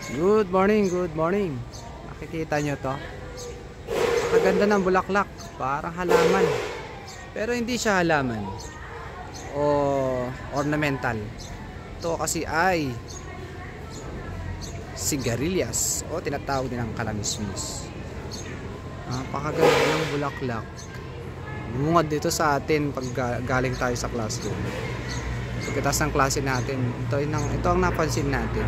Good morning, good morning. Nakikita nyo to? Nakaganda ng bulaklak, parang halaman. Pero hindi siya halaman o ornamental. Ito kasi ay sigarilyas o tinatawag din ng kalamismis. Napakaganda ng bulaklak. Bumungad dito sa atin pag galing tayo sa classroom. Pagkatapos ng klase natin, ito ang napansin natin.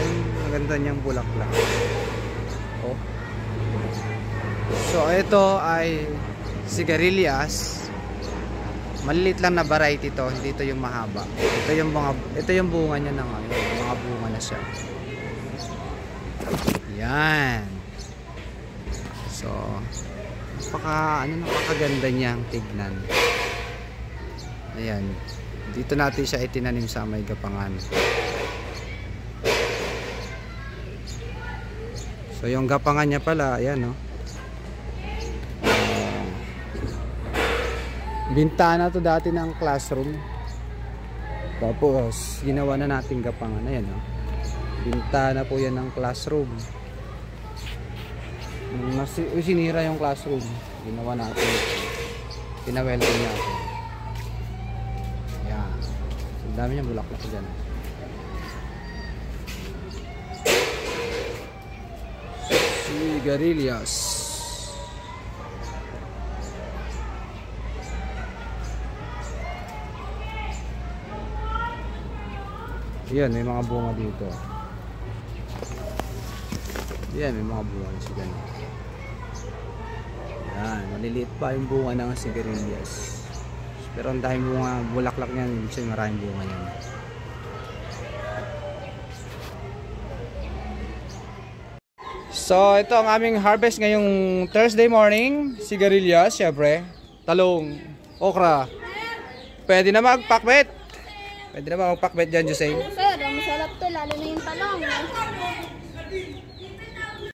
Yung maganda niyang bulaklak. Oh. So ito ay sigarilyas. Malilit lang na variety to, hindi ito yung mahaba. Ito yung bunga niya na ngayon. Mga bunga na siya. Yan. So napakaganda niyang tignan. Ayan. Dito natin siya itinanim sa may gapangan. So yung gapangan niya pala, ayan no. Bintana to dati ng classroom. Tapos ginawa na natin gapangan. Ayan no. Bintana po yan ng classroom. Sinira yung classroom. Ginawa natin. Pinawelcome natin. Ang dami niyang bulaklak dyan. Sigarilyas. Yan, may mga bunga dito. Yan, may mga bunga na siya. Yan, maliliit pa yung bunga ng sigarilyas. Pero ang dahil bunga, bulaklak niyan, kasi maraming bunga niyan. So ito ang aming harvest ngayong Thursday morning. Sigarilyas, syempre. Talong, okra. Pwede na magpakbet. Pwede na magpakbet dyan, Jose. Sir, ang masarap to, lalo na yung talong.